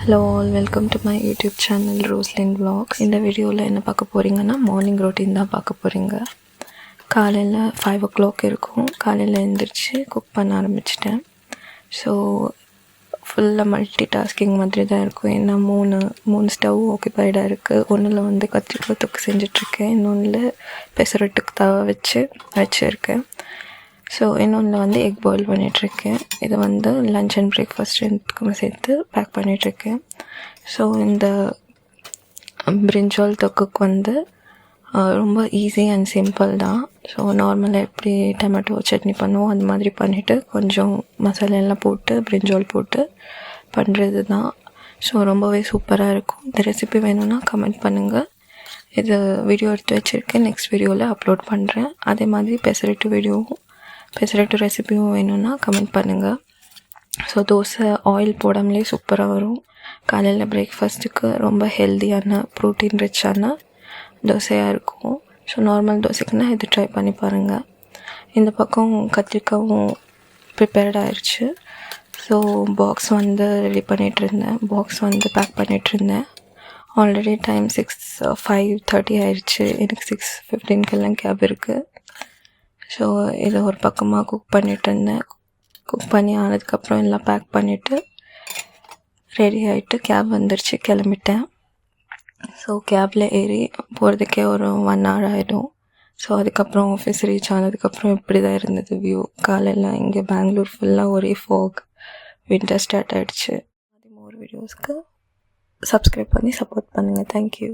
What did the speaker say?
Hello all, welcome to my YouTube channel Roslin vlogs. இந்த வீடியோவில் என்ன பார்க்க போகிறீங்கன்னா மார்னிங் ரொட்டீன் தான் பார்க்க போகிறீங்க. காலையில் 5 o'clock இருக்கும். காலையில் எழுந்திரிச்சு குக் பண்ண ஆரம்பிச்சிட்டேன். ஸோ ஃபுல்லாக மல்டி டாஸ்கிங் மாதிரி தான் இருக்கும். ஏன்னா மூணு ஸ்டவ் ஆக்குபைடாக இருக்குது. ஒன்றில் வந்து கத்திரிக்காய் தொக்கு செஞ்சிட்ருக்கேன், இன்னொன்றில் பெசரட்டுக்கு தவா வச்சுருக்கேன். ஸோ இன்னொன்றில் வந்து எக் பாயில் பண்ணிகிட்ருக்கேன். இதை வந்து லன்ச் அண்ட் பிரேக்ஃபாஸ்ட் ரெண்டுக்கும் சேர்த்து பேக் பண்ணிகிட்ருக்கேன். ஸோ இந்த பிரிஞ்சால் தொக்குக்கு வந்து ரொம்ப ஈஸி அண்ட் சிம்பிள் தான். ஸோ நார்மலாக எப்படி டொமேட்டோ சட்னி பண்ணுவோம் அந்த மாதிரி பண்ணிவிட்டு கொஞ்சம் மசாலா எல்லாம் போட்டு பிரிஞ்சால் போட்டு பண்ணுறது தான். ஸோ ரொம்பவே சூப்பராக இருக்கும். இந்த ரெசிபி வேணும்னா கமெண்ட் பண்ணுங்கள். இது வீடியோ எடுத்து வச்சுருக்கேன், நெக்ஸ்ட் வீடியோவில் அப்லோட் பண்ணுறேன். அதே மாதிரி பெசரட்டு ரெசிபியும் வேணும்னா கமெண்ட் பண்ணுங்கள். ஸோ தோசை ஆயில் போடாமலே சூப்பராக வரும். காலையில் பிரேக்ஃபாஸ்ட்டுக்கு ரொம்ப ஹெல்த்தியான ப்ரோட்டீன் ரிச்சான தோசையாக இருக்கும். ஸோ நார்மல் தோசைக்குன்னா இது ட்ரை பண்ணி பாருங்கள். இந்த பக்கம் கத்திரிக்காயும் ப்ரிப்பேர்ட் ஆயிடுச்சு. ஸோ பாக்ஸ் வந்து ரெடி பண்ணிகிட்ருந்தேன், பாக்ஸ் வந்து பேக் பண்ணிகிட்ருந்தேன். ஆல்ரெடி டைம் 5:30 ஆயிடுச்சு. எனக்கு 6:15 கேப் இருக்குது. ஸோ இதை ஒரு பக்கமாக குக் பண்ணிகிட்டு இருந்தேன். குக் பண்ணி ஆனதுக்கப்புறம் எல்லாம் பேக் பண்ணிவிட்டு ரெடி ஆகிட்டு கேப் வந்துருச்சு, கிளம்பிட்டேன். ஸோ கேபில் ஏறி போகிறதுக்கே ஒரு 1 hour ஆகிடும். ஸோ அதுக்கப்புறம் ஆஃபீஸ் ரீச் ஆனதுக்கப்புறம் இப்படி தான் இருந்தது வியூ. காலையில் இங்கே பெங்களூர் ஃபுல்லாக ஒரே ஃபாக், வின்டர் ஸ்டார்ட் ஆகிடுச்சு. அதே மாதிரி வீடியோஸ்க்கு சப்ஸ்கிரைப் பண்ணி சப்போர்ட் பண்ணுங்கள். தேங்க்யூ.